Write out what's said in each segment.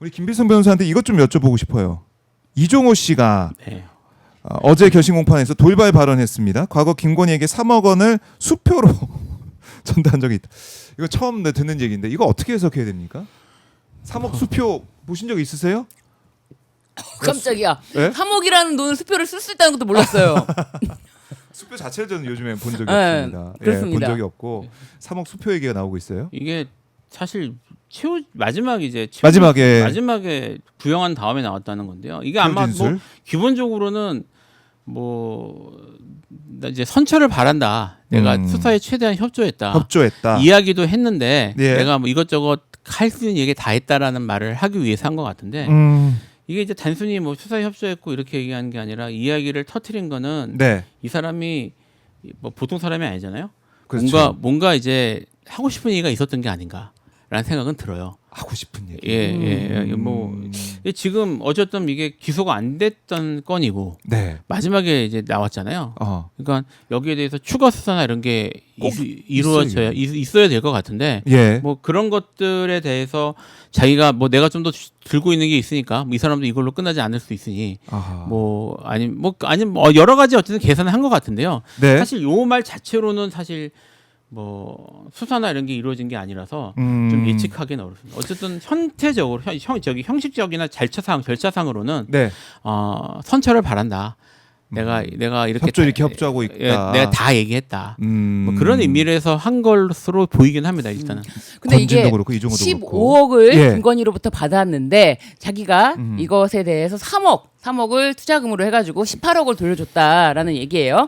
우리 김필성 변호사한테 이것 좀 여쭤보고 싶어요. 이종호 씨가 네. 어제 결심 공판에서 돌발 발언했습니다. 과거 김건희에게 3억 원을 수표로 전달한 적이 있다. 이거 처음 듣는 얘기인데 이거 어떻게 해석해야 됩니까? 3억 수표 보신 적 있으세요? 깜짝이야. 네? 3억이라는 돈을 수표를 쓸 수 있다는 것도 몰랐어요. 수표 자체를 저는 요즘에 본 적이 네, 없습니다. 그렇습니다. 본 적이 없고 3억 수표 얘기가 나오고 있어요. 이게 사실 마지막에 부영한 다음에 나왔다는 건데요. 이게 아마 뭐 기본적으로는 나 이제 선처를 바란다. 내가 수사에 최대한 협조했다. 이야기도 했는데 내가 뭐 이것저것 할 수 있는 얘기 다 했다라는 말을 하기 위해서 한 것 같은데 이게 이제 단순히 뭐 수사에 협조했고 이렇게 얘기하는 게 아니라 이야기를 터트린 거는 이 사람이 뭐 보통 사람이 아니잖아요. 그렇죠. 뭔가 이제 하고 싶은 얘기가 있었던 게 아닌가라는 생각은 들어요. 하고 싶은 얘기. 뭐 지금 어쨌든 이게 기소가 안 됐던 건이고 마지막에 이제 나왔잖아요. 그러니까 여기에 대해서 추가 수사나 이런 게 이루어져야 있어야 될 것 같은데 뭐 그런 것들에 대해서 자기가 뭐 내가 좀 더 들고 있는 게 있으니까 이 사람도 이걸로 끝나지 않을 수 있으니 뭐 여러 가지 어쨌든 계산을 한 것 같은데요. 사실 요 말 자체로는 사실 뭐 수사나 이런 게 이루어진 게 아니라서 좀 예측하기는 어렵습니다. 어쨌든 형태적으로 형식적이나 절차상으로는 선처를 바란다. 내가 이렇게 협조하고 있다. 내가 다 얘기했다. 뭐 그런 의미에서 한 것으로 보이긴 합니다. 일단은. 근데 이게 그렇고, 15억을 김건희로부터 받았는데 자기가 이것에 대해서 3억을 투자금으로 해가지고 18억을 돌려줬다라는 얘기예요.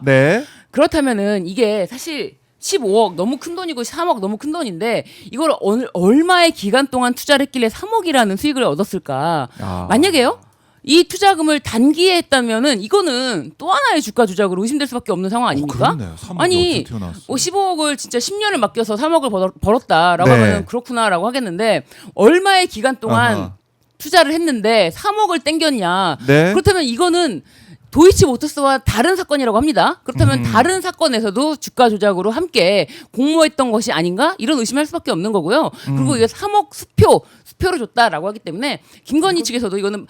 그렇다면은 이게 사실 15억 너무 큰 돈이고 3억 너무 큰 돈인데 이걸 얼마의 기간 동안 투자를 했길래 3억이라는 수익을 얻었을까? 만약에요? 이 투자금을 단기에 했다면은 이거는 또 하나의 주가 조작으로 의심될 수밖에 없는 상황 아닙니까? 아니, 15억을 진짜 10년을 맡겨서 3억을 벌었다라고 하면은 그렇구나라고 하겠는데 얼마의 기간 동안 투자를 했는데 3억을 땡겼냐? 그렇다면 이거는 도이치모터스와 다른 사건이라고 합니다. 그렇다면 다른 사건에서도 주가 조작으로 함께 공모했던 것이 아닌가? 이런 의심할 수밖에 없는 거고요. 그리고 이게 3억 수표로 줬다라고 하기 때문에 김건희 측에서도 이거는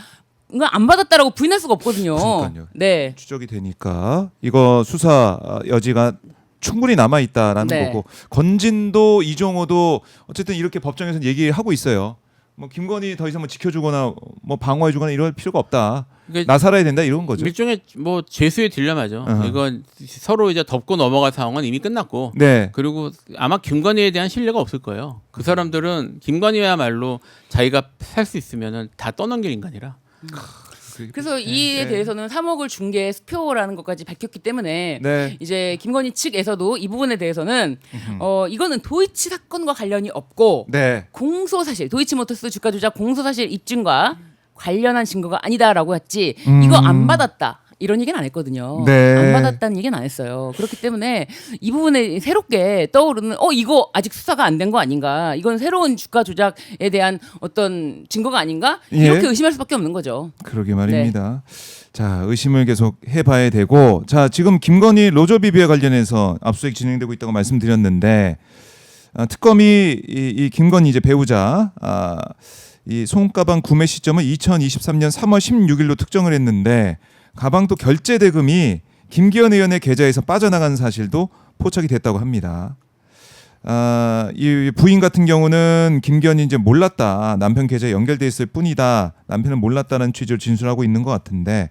안 받았다라고 부인할 수가 없거든요. 그러니까요. 추적이 되니까 이거 수사 여지가 충분히 남아 있다라는 거고 건진도 이종호도 어쨌든 이렇게 법정에서 얘기하고 있어요. 뭐 김건희 더 이상 뭐 지켜주거나 뭐 방어해주거나 이럴 필요가 없다. 그러니까 나 살아야 된다 이런 거죠. 일종의 뭐 죄수의 딜레마죠. 이건 서로 이제 덮고 넘어갈 상황은 이미 끝났고, 그리고 아마 김건희에 대한 신뢰가 없을 거예요. 그 사람들은 김건희야말로 자기가 살 수 있으면은 다 떠넘길 인간이라. 그래서 이에 대해서는 3억을 준 게 수표라는 것까지 밝혔기 때문에 이제 김건희 측에서도 이 부분에 대해서는 이거는 도이치 사건과 관련이 없고 공소 사실 도이치모터스 주가 조작 공소 사실 입증과 관련한 증거가 아니다라고 했지 이거 안 받았다. 이런 얘기는 안 했거든요. 안 받았다는 얘기는 안 했어요. 그렇기 때문에 이 부분에 새롭게 떠오르는 이거 아직 수사가 안 된 거 아닌가? 이건 새로운 주가 조작에 대한 어떤 증거가 아닌가? 이렇게 의심할 수밖에 없는 거죠. 그러게 말입니다. 자, 의심을 계속 해봐야 되고, 자, 지금 김건희 로저비비와 관련해서 압수수색 진행되고 있다고 말씀드렸는데 특검이 이 김건희 이제 배우자 이 손가방 구매 시점을 2023년 3월 16일로 특정을 했는데. 가방도 결제 대금이 김기현 의원의 계좌에서 빠져나간 사실도 포착이 됐다고 합니다. 이 부인 같은 경우는 김기현이 이제 몰랐다. 남편 계좌에 연결돼 있을 뿐이다. 남편은 몰랐다는 취지로 진술하고 있는 것 같은데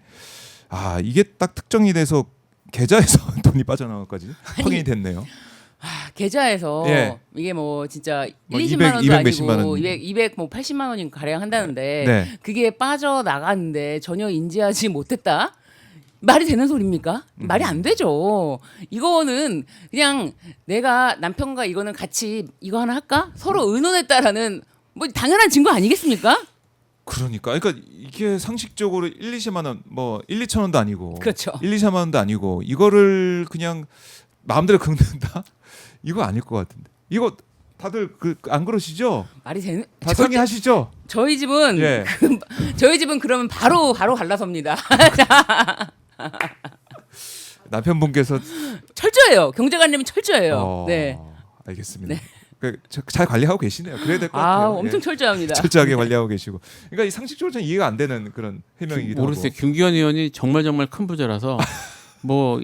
이게 딱 특정이 돼서 계좌에서 돈이 빠져나가까지 확인이 됐네요. 계좌에서 이게 뭐 진짜 120만 원도 200, 아니고 200 뭐 80만 원인 가량 한다는데 그게 빠져나갔는데 전혀 인지하지 못했다? 말이 되는 소리입니까? 말이 안 되죠. 이거는 그냥 내가 남편과 이거는 같이 이거 하나 할까? 서로 의논했다라는 뭐 당연한 증거 아니겠습니까? 그러니까 이게 상식적으로 1, 2만 원 뭐 1, 2천 원도 아니고 1, 2, 3만 원도 아니고 이거를 그냥 마음대로 긁는다? 이거 아닐 것 같은데. 이거 다들 안 그러시죠? 말이 되는 다 상의하시죠? 저희 집은 저희 집은 그러면 바로 갈라섭니다. 남편분께서 철저해요. 경제관념이 철저해요. 알겠습니다. 잘 관리하고 계시네요. 그래야 될 것 같아요. 엄청 철저합니다. 철저하게 관리하고 계시고. 그러니까 이 상식적으로 좀 이해가 안 되는 그런 해명이기도 하고. 모르겠어요. 김기현 의원이 정말 큰 부자라서 뭐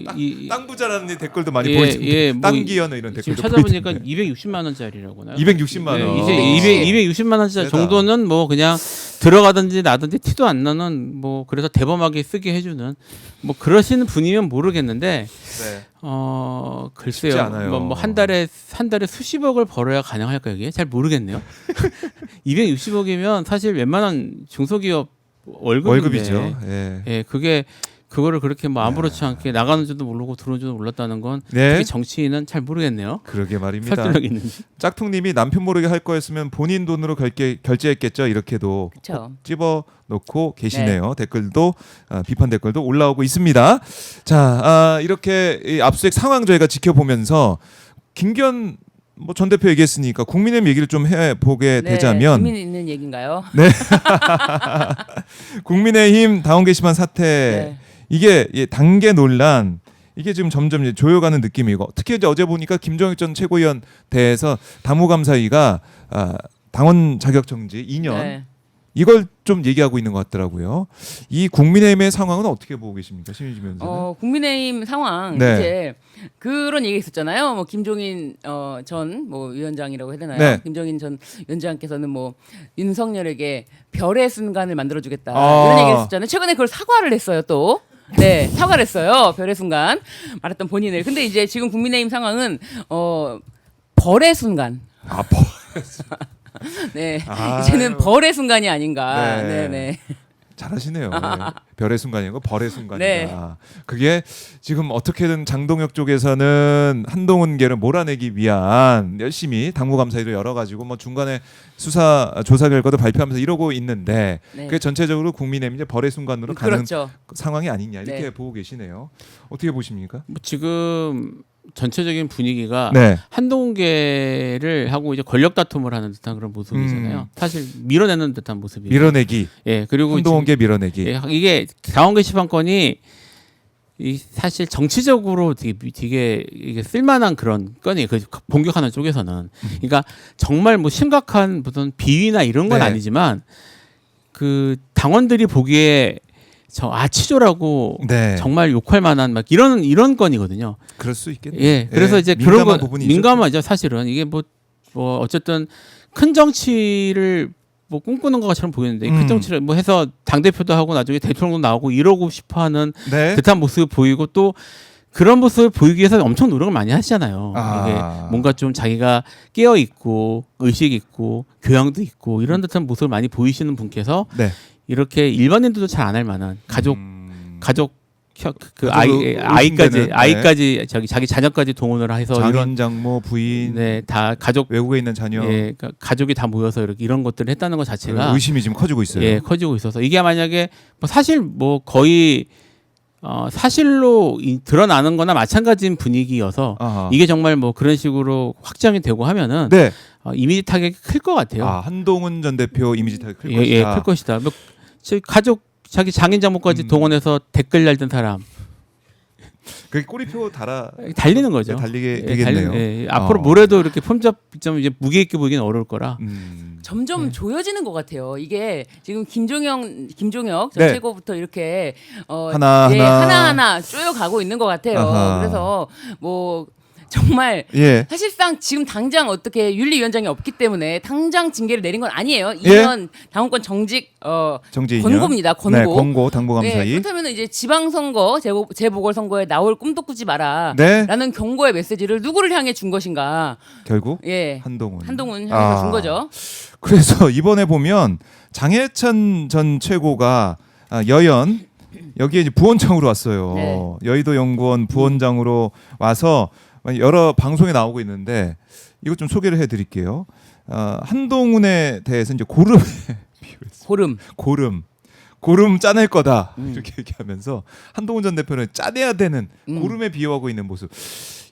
땅 부자라는 댓글도 많이 보이죠. 땅기현 이런 댓글도 지금 찾아보니까 260만 원짜리라고나요? 260만 원. 이제 260만 원짜리 정도는 뭐 그냥 들어가든지 나든지 티도 안 나는 뭐 그래서 대범하게 쓰게 해주는 뭐 그러시는 분이면 모르겠는데 글쎄요. 뭐 한 달에 수십억을 벌어야 가능할까 이게 잘 모르겠네요. 260억이면 사실 웬만한 중소기업 월급이죠. 예, 그거를 그렇게 뭐 아무렇지 않게 나가는지도 모르고 들어오는지도 몰랐다는 건 특히 정치인은 잘 모르겠네요. 그러게 말입니다. 설득력 있는지. 짝퉁님이 남편 모르게 할 거였으면 본인 돈으로 결제했겠죠. 이렇게도 집어 넣고 계시네요. 댓글도 비판 댓글도 올라오고 있습니다. 자, 이렇게 이 압수수색 상황 저희가 지켜보면서 김기현 전 대표 얘기했으니까 국민의힘 얘기를 좀 해보게 되자면 국민 있는 얘기인가요? 네. 국민의힘 당원 게시판 사태 이게 단계 논란 이게 지금 점점 이제 조여가는 느낌이고 특히 이제 어제 보니까 김종익 전 최고위원 대해서 당무감사위가 당원 자격 정지 2년 이걸 좀 얘기하고 있는 것 같더라고요. 이 국민의힘의 상황은 어떻게 보고 계십니까, 신유진 변호사는? 국민의힘 상황 이제 그런 얘기 있었잖아요. 뭐 김종인 전 위원장이라고 해야 되나요? 김종인 전 위원장께서는 뭐 윤석열에게 별의 순간을 만들어주겠다 이런 얘기를 했었잖아요. 최근에 그걸 사과를 했어요 또. 사과를 했어요. 별의 순간 말했던 본인을. 근데 이제 지금 국민의힘 상황은 벌의 순간. 벌의 순간. 이제는 벌의 순간이 아닌가. 잘하시네요. 별의 순간이고 벌의 순간이다. 그게 지금 어떻게든 장동혁 쪽에서는 한동훈계를 몰아내기 위한 열심히 당무감사위도 열어가지고 뭐 중간에 수사 조사 결과도 발표하면서 이러고 있는데 그게 전체적으로 국민의힘 이제 벌의 순간으로 가는 상황이 아니냐 이렇게 보고 계시네요. 어떻게 보십니까? 뭐 지금 전체적인 분위기가 한동훈계를 하고 이제 권력 다툼을 하는 듯한 그런 모습이잖아요. 사실 밀어내는 듯한 모습이에요. 밀어내기. 그리고 한동훈계 밀어내기. 이게 당원 게시판 건이 사실 정치적으로 되게 이게 쓸만한 그런 건이 공격하는 쪽에서는 그러니까 정말 뭐 심각한 무슨 비위나 이런 건 아니지만 그 당원들이 보기에 아치조라고 정말 욕할 만한 막 이런 건이거든요. 그럴 수 있겠네요. 그래서 이제 그런 거 민감하죠. 사실은 이게 뭐 어쨌든 큰 정치를 뭐 꿈꾸는 것처럼 보이는데 큰 정치를 뭐 해서 당 대표도 하고 나중에 대통령도 나오고 이러고 싶어하는 듯한 모습을 보이고 또 그런 모습을 보이기 위해서 엄청 노력을 많이 하시잖아요. 이게 뭔가 좀 자기가 깨어 있고 의식 있고 교양도 있고 이런 듯한 모습을 많이 보이시는 분께서 이렇게 일반인들도 잘 안 할 만한 가족 그 아이까지 자기 자녀까지 동원을 해서 장인 장모 부인 다 가족 외국에 있는 자녀 그러니까 가족이 다 모여서 이렇게 이런 것들을 했다는 것 자체가 의심이 지금 커지고 있어요. 커지고 있어서 이게 만약에 사실 뭐 거의 사실로 드러나는 거나 마찬가지인 분위기여서 이게 정말 뭐 그런 식으로 확정이 되고 하면은 이미지 타격이 클 것 같아요. 한동훈 전 대표 이미지 타격이 클 것이다. 클 것이다. 뭐 가족 자기 장인 장모까지 동원해서 댓글 달던 사람. 그게 꼬리표 달리는 거죠. 달리게 되겠네요. 앞으로 뭐래도 이렇게 폼잡 좀 이제 무게 있게 보기는 어려울 거라. 점점 조여지는 것 같아요. 이게 지금 김종혁 전 최고부터 이렇게 하나하나 쪼여가고 있는 것 같아요. 그래서 뭐 정말 사실상 지금 당장 어떻게 윤리위원장이 없기 때문에 당장 징계를 내린 건 아니에요. 2년 당원권 정직 권고입니다. 권고 당무감사위. 그렇다면 이제 지방선거 재보궐선거에 나올 꿈도 꾸지 마라라는 경고의 메시지를 누구를 향해 준 것인가? 결국 한동훈 향해서 준 거죠. 그래서 이번에 보면 장해찬 전 최고가 여연 여기에 이제 부원장으로 왔어요. 여의도 연구원 부원장으로 와서 여러 방송에 나오고 있는데 이것 좀 소개를 해드릴게요. 한동훈에 대해서 이제 고름 짜낼 거다 이렇게 얘기하면서 한동훈 전 대표는 짜내야 되는 고름에 비유하고 있는 모습.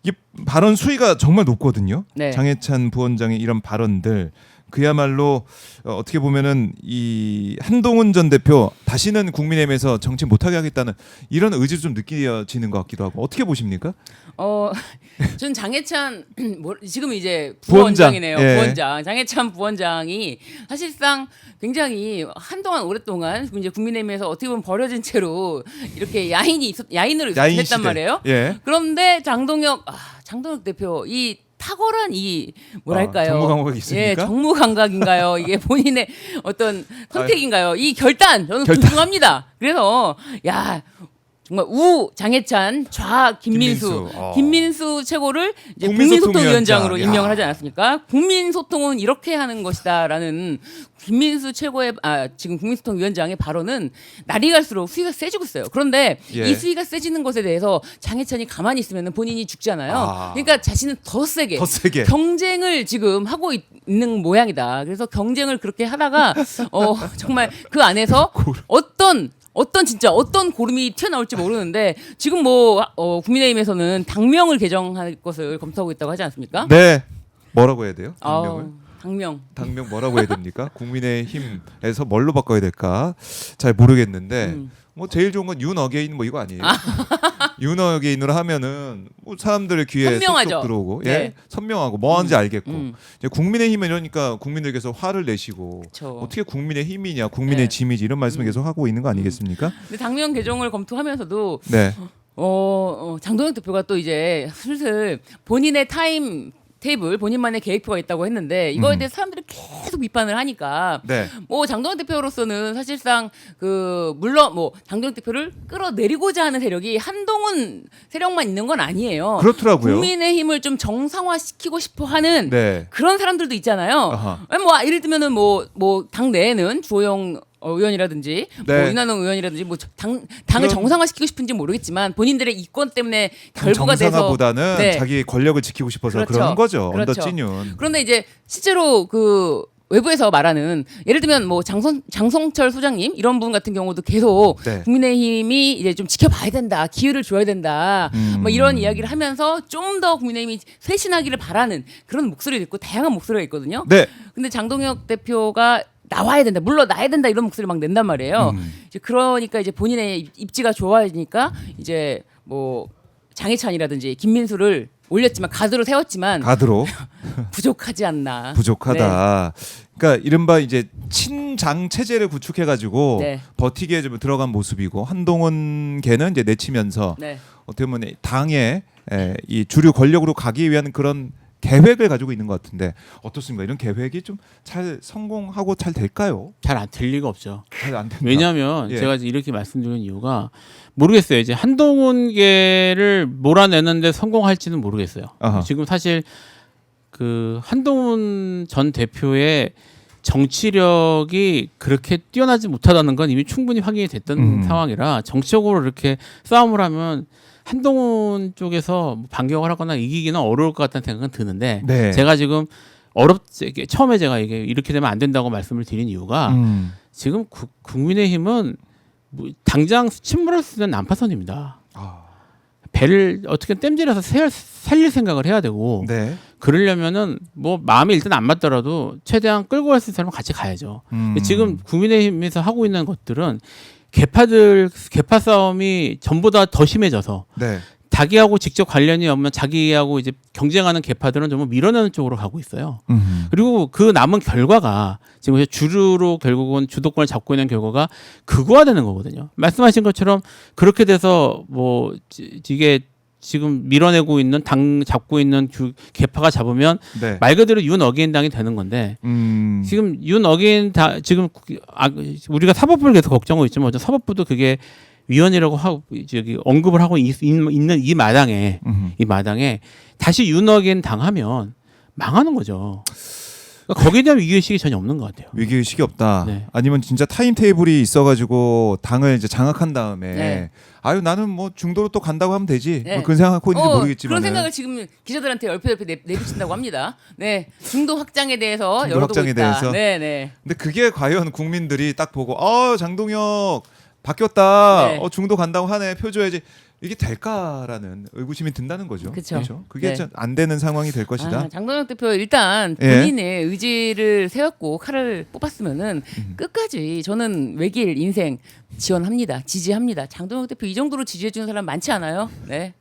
이 발언 수위가 정말 높거든요. 장해찬 부원장의 이런 발언들 그야말로 어떻게 보면은 이 한동훈 전 대표 다시는 국민의힘에서 정치 못하게 하겠다는 이런 의지도 좀 느껴지는 것 같기도 하고 어떻게 보십니까? 전 장해찬 지금 이제 부원장이네요. 예. 부원장 장해찬 부원장이 사실상 굉장히 한동안 오랫동안 이제 국민의힘에서 어떻게 보면 버려진 채로 이렇게 야인으로 야인 있었단 시대. 말이에요. 예. 그런데 장동혁 대표 이 탁월한 이 뭐랄까요? 정무 감각이 있습니까? 예, 정무 감각인가요? 이게 본인의 어떤 선택인가요? 이 결단 저는 존중합니다. 그래서 야 정말 우 장해찬 좌 김민수 김민수 최고를 이제 국민소통위원장으로 임명을 하지 않았습니까? 국민소통은 이렇게 하는 것이다라는 김민수 최고의 지금 국민소통위원장의 발언은 날이 갈수록 수위가 세지고 있어요. 그런데 이 수위가 세지는 것에 대해서 장해찬이 가만히 있으면 본인이 죽잖아요. 그러니까 자신은 더 세게 경쟁을 지금 하고 있는 모양이다. 그래서 경쟁을 그렇게 하다가 정말 그 안에서 어떤 고름이 튀어나올지 모르는데 지금 국민의힘에서는 당명을 개정할 것을 검토하고 있다고 하지 않습니까? 네. 뭐라고 해야 돼요? 당명을? 당명 뭐라고 해야 됩니까? 국민의힘에서 뭘로 바꿔야 될까? 잘 모르겠는데 뭐 제일 좋은 건 윤어게인 뭐 이거 아니에요? 윤어게인으로 하면은 뭐 사람들의 귀에 쏙쏙 들어오고 예? 선명하고 뭐 하는지 알겠고 이제 국민의힘은 이러니까 국민들께서 화를 내시고 그쵸. 어떻게 국민의 힘이냐 국민의 짐이지 이런 말씀을 계속 하고 있는 거 아니겠습니까? 근데 당명 개정을 검토하면서도 네. 장동혁 대표가 또 이제 슬슬 본인의 타임 테이블 본인만의 계획표가 있다고 했는데 이거에 대해서 사람들이 계속 비판을 하니까 뭐 장동혁 대표로서는 사실상 물론 뭐 장동혁 대표를 끌어내리고자 하는 세력이 한동훈 세력만 있는 건 아니에요. 그렇더라고요. 국민의힘을 좀 정상화시키고 싶어하는 그런 사람들도 있잖아요. 뭐 예를 들면은 뭐 당 내에는 주호영 의원이라든지 뭐 이난영 의원이라든지 뭐 당을 정상화시키고 싶은지 모르겠지만 본인들의 이권 때문에 결부가 돼서 정상화보다는 자기 권력을 지키고 싶어서 그러는 거죠. 언더찐윤. 그런데 이제 실제로 외부에서 말하는 예를 들면 뭐 장성철 소장님 이런 분 같은 경우도 계속 국민의힘이 이제 좀 지켜봐야 된다, 기회를 줘야 된다, 뭐 이런 이야기를 하면서 좀 더 국민의힘이 쇄신하기를 바라는 그런 목소리도 있고 다양한 목소리가 있거든요. 근데 장동혁 대표가 나와야 된다, 물러나야 된다 이런 목소리 막 낸단 말이에요. 이제 그러니까 이제 본인의 입지가 좋아지니까 이제 뭐 장해찬이라든지 김민수를 올렸지만 가드로 세웠지만 부족하지 않나. 부족하다. 그러니까 이른바 이제 친장 체제를 구축해가지고 버티기에 좀 들어간 모습이고 한동훈계는 이제 내치면서 어떻게 보면 당의 이 주류 권력으로 가기 위한 그런 계획을 가지고 있는 것 같은데 어떻습니까? 이런 계획이 좀 잘 성공하고 잘 될까요? 잘 안 될 리가 없죠. 잘 안 된다. 왜냐하면 제가 이렇게 말씀드리는 이유가 모르겠어요. 이제 한동훈계를 몰아내는데 성공할지는 모르겠어요. 지금 사실 한동훈 전 대표의 정치력이 그렇게 뛰어나지 못하다는 건 이미 충분히 확인이 됐던 상황이라 정치적으로 이렇게 싸움을 하면 한동훈 쪽에서 반격을 하거나 이기기는 어려울 것 같다는 생각은 드는데 제가 지금 처음에 제가 이렇게 되면 안 된다고 말씀을 드린 이유가 지금 국민의힘은 당장 침몰할 수 있는 난파선입니다. 배를 어떻게 땜질해서 살릴 생각을 해야 되고 그러려면은 뭐 마음이 일단 안 맞더라도 최대한 끌고 갈 수 있는 사람은 같이 가야죠. 지금 국민의힘에서 하고 있는 것들은 개파 싸움이 전보다 더 심해져서 자기하고 직접 관련이 없는 자기하고 이제 경쟁하는 개파들은 좀 밀어내는 쪽으로 가고 있어요. 그리고 그 남은 결과가 지금 주류로 결국은 주도권을 잡고 있는 결과가 극우화되는 거거든요. 말씀하신 것처럼 그렇게 돼서 뭐 이게 지금 밀어내고 있는 당 잡고 있는 개파가 잡으면 말 그대로 윤어게인 당이 되는 건데 지금 윤어게인 지금 우리가 사법부를 계속 걱정하고 있지만 사법부도 그게 위헌이라고 하고 언급을 하고 있는 이 마당에 다시 윤어게인 당하면 망하는 거죠. 그러니까 거기에 대한 위기의식이 전혀 없는 것 같아요. 위기의식이 없다. 아니면 진짜 타임테이블이 있어가지고 당을 이제 장악한 다음에 나는 뭐 중도로 또 간다고 하면 되지. 뭐 그런 생각하고 있는지 모르겠지만 그런 생각을 지금 기자들한테 얼핏 내비친다고 합니다. 중도 확장에 대해서 열어두고 있다. 근데 그게 과연 국민들이 딱 보고 장동혁 바뀌었다. 중도 간다고 하네. 표 줘야지. 이게 될까라는 의구심이 든다는 거죠. 그렇죠. 그게 네. 안 되는 상황이 될 것이다. 장동혁 대표 일단 본인의 의지를 세웠고 칼을 뽑았으면은 끝까지 저는 외길 인생 지원합니다. 지지합니다. 장동혁 대표 이 정도로 지지해 주는 사람 많지 않아요? 네.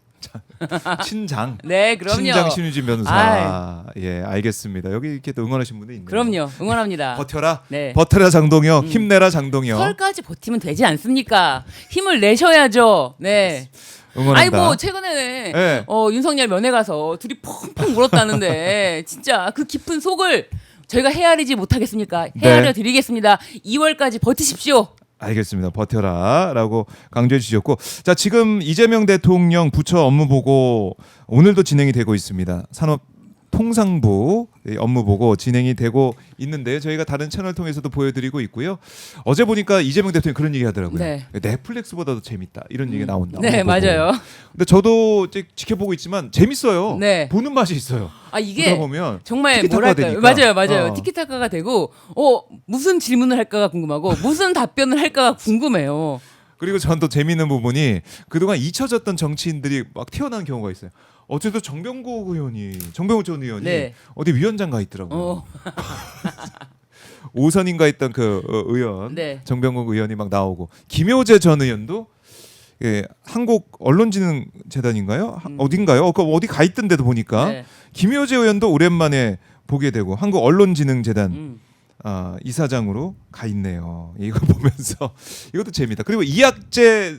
친장. 네, 그럼요. 친장 신유진 변호사. 예, 알겠습니다. 여기 이렇게 또 응원하신 분도 있네요. 그럼요. 응원합니다. 버텨라. 네. 버텨라 장동혁. 힘내라 장동혁. 설까지 버티면 되지 않습니까? 힘을 내셔야죠. 네. 응원한다. 아니 뭐 최근에 네. 윤석열 면회 가서 둘이 펑펑 울었다는데 진짜 그 깊은 속을 저희가 헤아리지 못하겠습니까? 헤아려 드리겠습니다. 2월까지 버티십시오. 알겠습니다. 버텨라라고 강조해 주셨고, 자 지금 이재명 대통령 부처 업무 보고 오늘도 진행이 되고 있습니다. 산업통상부 업무 보고 진행이 되고 있는데 저희가 다른 채널 통해서도 보여드리고 있고요. 어제 보니까 이재명 대통령이 그런 얘기 하더라고요. 네. 넷플릭스보다도 재밌다 이런 얘기가 나온다. 네, 맞아요. 근데 저도 이제 지켜보고 있지만 재밌어요. 네. 보는 맛이 있어요. 이게 보다 보면 정말 티키타카가 뭐랄까요? 되니까. 맞아요. 티키타카가 되고 무슨 질문을 할까가 궁금하고 무슨 답변을 할까가 궁금해요. 그리고 전 또 재미있는 부분이 그동안 잊혀졌던 정치인들이 막 튀어나온 경우가 있어요. 어제도 정병국 전 의원이 네. 어디 위원장 가 있더라고요. 오선인가 했던 그 의원, 네. 정병국 의원이 막 나오고, 김효재 전 의원도 한국 언론진흥재단인가요? 어딘가요? 어디 가 있던데도 보니까 네. 김효재 의원도 오랜만에 보게 되고 한국 언론진흥재단 이사장으로 가 있네요. 이거 보면서 이것도 재밌다. 그리고 이학재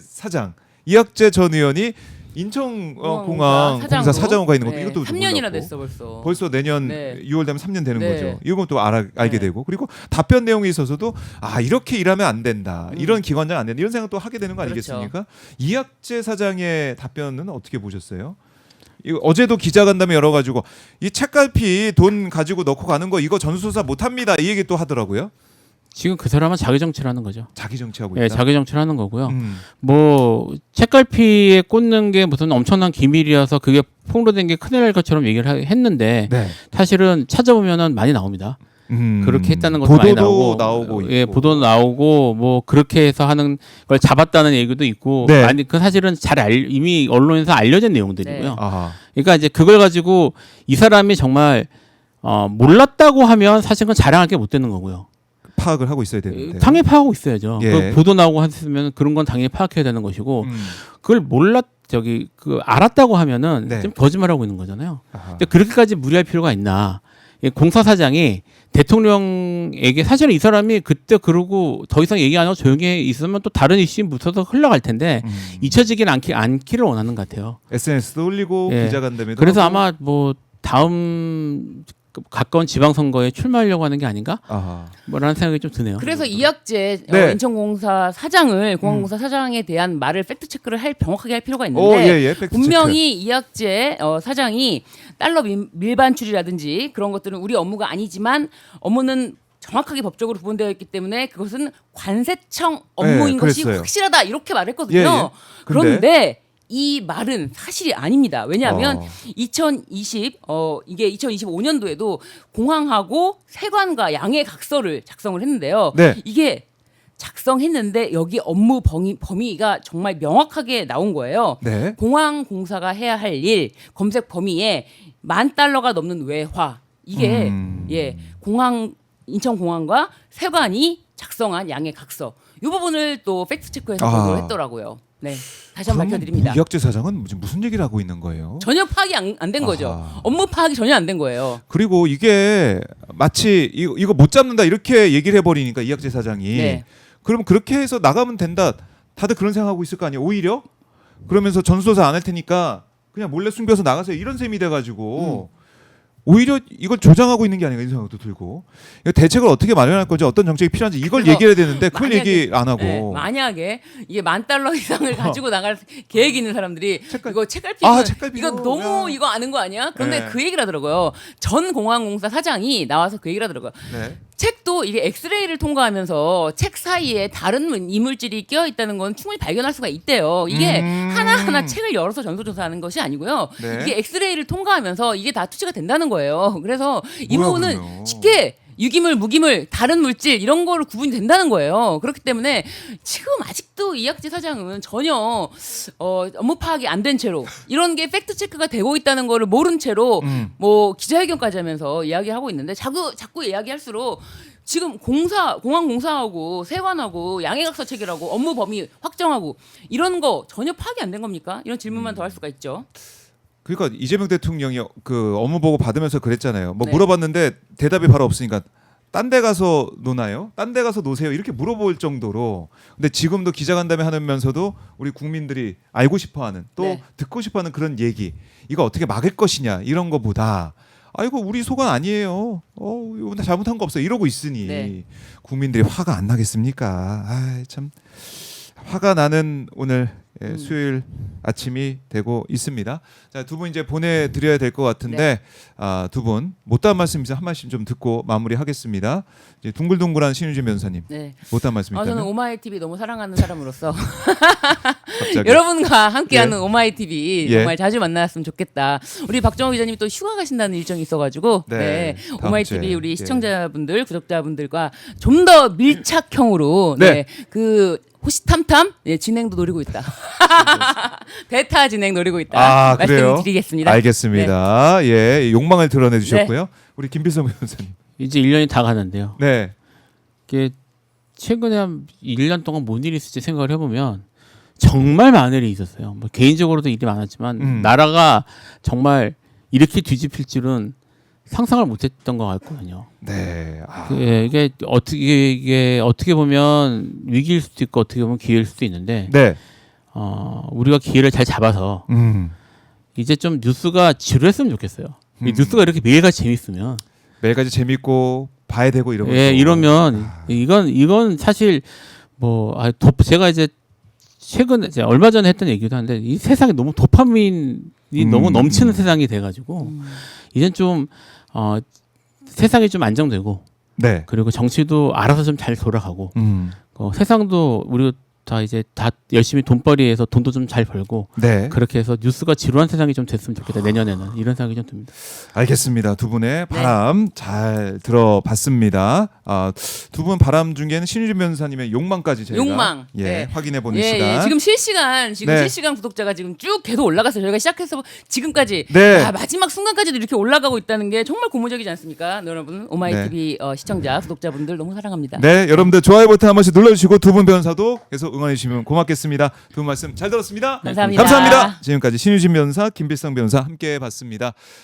전 의원이 인천공항 공사 사장으로 가 있는 것도 이것도 3년이나 몰랐고. 됐어 벌써. 벌써 내년 네. 6월 되면 3년 되는 네. 거죠. 이건 또 알게 네. 되고, 그리고 답변 내용에 있어서도 이렇게 일하면 안 된다. 이런 기관장 안 된다. 이런 생각도 하게 되는 거 그렇죠. 아니겠습니까? 이학재 사장의 답변은 어떻게 보셨어요? 이거 어제도 기자간담회 열어가지고 이 책갈피 돈 가지고 넣고 가는 거 이거 전수조사 못합니다. 이 얘기 또 하더라고요. 지금 그 사람은 자기 정치를 하는 거죠. 자기 정치하고 있다. 예, 자기 정치를 하는 거고요. 뭐 책갈피에 꽂는 게 무슨 엄청난 기밀이어서 그게 폭로된 게 큰일 날 것처럼 얘기를 했는데 네. 사실은 찾아보면은 많이 나옵니다. 그렇게 했다는 것도 많이 나오고, 예, 보도 나오고 뭐 그렇게 해서 하는 걸 잡았다는 얘기도 있고, 네. 아니 그 사실은 이미 언론에서 알려진 내용들이고요. 네. 그러니까 이제 그걸 가지고 이 사람이 정말 몰랐다고 하면 사실 그건 자랑할 게 못 되는 거고요. 파악을 하고 있어야 되는데. 당연히 파악하고 있어야죠. 예. 그 보도 나오고 했으면 그런 건 당연히 파악해야 되는 것이고, 그걸 알았다고 하면은 네. 좀 거짓말하고 있는 거잖아요. 아하. 근데 그렇게까지 무리할 필요가 있나? 공사 사장이 대통령에게 사실은 이 사람이 그때 그러고 더 이상 얘기 안 하고 조용히 있으면 또 다른 이슈에 묻혀서 흘러갈 텐데 잊혀지긴 않기를 원하는 것 같아요. SNS도 올리고 예. 기자간담회도 그래서 하고. 아마 뭐 다음 가까운 지방선거에 출마하려고 하는 게 아닌가? 뭐라는 생각이 좀 드네요. 그래서 이학재 네. 인천공사 사장을 공항공사 사장에 대한 말을 팩트 체크를 명확하게 할 필요가 있는데 팩트 분명히 이학재 사장이 달러 밀반출이라든지 그런 것들은 우리 업무가 아니지만 업무는 정확하게 법적으로 구분되어 있기 때문에 그것은 관세청 업무인 것이 그랬어요. 확실하다 이렇게 말했거든요. 예. 그런데 이 말은 사실이 아닙니다. 왜냐하면 이게 2025년도에도 공항하고 세관과 양해 각서를 작성을 했는데요. 네. 이게 작성했는데 여기 업무 범위가 정말 명확하게 나온 거예요. 네. 공항공사가 해야 할 일 검색 범위에 $10,000가 넘는 외화 이게 인천공항과 세관이 작성한 양해 각서 이 부분을 또 팩트 체크해서 보도를 했더라고요. 네, 다시 한번 밝혀드립니다. 이학재 사장은 무슨 얘기를 하고 있는 거예요? 전혀 파악이 안 된 거죠. 업무 파악이 전혀 안 된 거예요. 그리고 이게 마치 이거 못 잡는다 이렇게 얘기를 해버리니까 이학재 사장이 네. 그럼 그렇게 해서 나가면 된다. 다들 그런 생각하고 있을 거 아니에요. 오히려 그러면서 전수조사 안 할 테니까 그냥 몰래 숨겨서 나가세요. 이런 셈이 돼가지고 오히려 이걸 조장하고 있는 게 아닌가 이런 생각도 들고, 대책을 어떻게 마련할 건지 어떤 정책이 필요한지 이걸 얘기해야 되는데 그걸 얘기 안 하고. 네, 만약에 이게 $10,000 이상을 가지고 나갈 계획이 있는 사람들이 이거 책갈피 이거 너무 이거 아는 거 아니야? 그런데 그 얘기를 하더라고요. 전 공항공사 사장이 나와서 그 얘기를 하더라고요. 네. 책도 이게 엑스레이를 통과하면서 책 사이에 다른 이물질이 끼어 있다는 건 충분히 발견할 수가 있대요. 이게 하나하나 책을 열어서 전수조사하는 것이 아니고요. 네. 이게 엑스레이를 통과하면서 이게 다 투시가 된다는 거예요. 그래서 이 뭐야, 부분은 그러면? 쉽게 유기물, 무기물, 다른 물질 이런 거로 구분이 된다는 거예요. 그렇기 때문에 지금 아직도 이학재 사장은 전혀 업무 파악이 안 된 채로 이런 게 팩트 체크가 되고 있다는 거를 모른 채로 뭐 기자회견까지 하면서 이야기하고 있는데 자꾸 이야기할수록 지금 공항공사하고 세관하고 양해각서 체결하고 업무 범위 확정하고 이런 거 전혀 파악이 안 된 겁니까? 이런 질문만 더 할 수가 있죠. 그러니까 이재명 대통령이 그 업무 보고 받으면서 그랬잖아요. 뭐 네. 물어봤는데 대답이 바로 없으니까 딴 데 가서 노나요? 딴 데 가서 노세요? 이렇게 물어볼 정도로. 근데 지금도 기자간담회 하면서도 우리 국민들이 알고 싶어하는 또 네. 듣고 싶어하는 그런 얘기 이거 어떻게 막을 것이냐 이런 거보다 아이고 우리 소관 아니에요. 이거 나 잘못한 거 없어 이러고 있으니 네. 국민들이 화가 안 나겠습니까? 참 화가 나는 오늘 수요일 아침이 되고 있습니다. 자, 두 분 이제 보내드려야 될 것 같은데 두 분 못다한 말씀 있으면 한 말씀 좀 듣고 마무리하겠습니다. 이제 둥글둥글한 신유진 변호사님. 네. 못다한 말씀 있다면? 저는 오마이 TV 너무 사랑하는 사람으로서 갑자기. 여러분과 함께하는 예. 오마이 TV 예. 정말 자주 만났으면 좋겠다. 우리 박정호 기자님이 또 휴가 가신다는 일정이 있어가지고 네, 다음 오마이 주에. TV 우리 예. 시청자분들, 구독자분들과 좀 더 밀착형으로 네. 그 호시탐탐 진행도 노리고 있다. 베타 진행 노리고 있다. 그래요? 말씀드리겠습니다. 알겠습니다. 예, 욕망을 드러내 주셨고요. 우리 김필성 변호사님. 이제 1년이 다 가는데요. 네. 이게 최근에 한 1년 동안 뭔 일이 있을지 생각을 해보면 정말 많은 일이 있었어요. 뭐 개인적으로도 일이 많았지만 나라가 정말 이렇게 뒤집힐 줄은 상상을 못했던 것 같거든요. 네. 이게 어떻게 보면 위기일 수도 있고 어떻게 보면 기회일 수도 있는데 네. 우리가 기회를 잘 잡아서 이제 좀 뉴스가 지루했으면 좋겠어요. 이 뉴스가 이렇게 매일같이 재밌으면 매일까지 재밌고 봐야 되고 이러면 이러면 이건 사실 제가 이제 최근 이제 얼마 전에 했던 얘기도 한데 이 세상에 너무 도파민이 너무 넘치는 세상이 돼가지고 이젠 좀 세상이 좀 안정되고 네. 그리고 정치도 알아서 좀 잘 돌아가고 세상도 우리 다 열심히 돈벌이해서 돈도 좀 잘 벌고 네. 그렇게 해서 뉴스가 지루한 세상이 좀 됐으면 좋겠다. 내년에는 이런 생각이 좀 듭니다. 알겠습니다. 두 분의 바람 잘 들어봤습니다. 두 분 바람 중에는 신유진 변호사님의 욕망까지 저희가 욕망. 네. 확인해 보는 시간. 지금 실시간 네. 실시간 구독자가 지금 쭉 계속 올라가서 저희가 시작해서 지금까지 네. 마지막 순간까지도 이렇게 올라가고 있다는 게 정말 고무적이지 않습니까? 여러분 오마이 네. TV 시청자 구독자분들 너무 사랑합니다. 네, 여러분들 좋아요 버튼 한 번씩 눌러주시고 두 분 변호사도 계속 응원해 주시면 고맙겠습니다. 두 분 말씀 잘 들었습니다. 감사합니다. 감사합니다. 지금까지 신유진 변호사, 김필성 변호사 함께 봤습니다.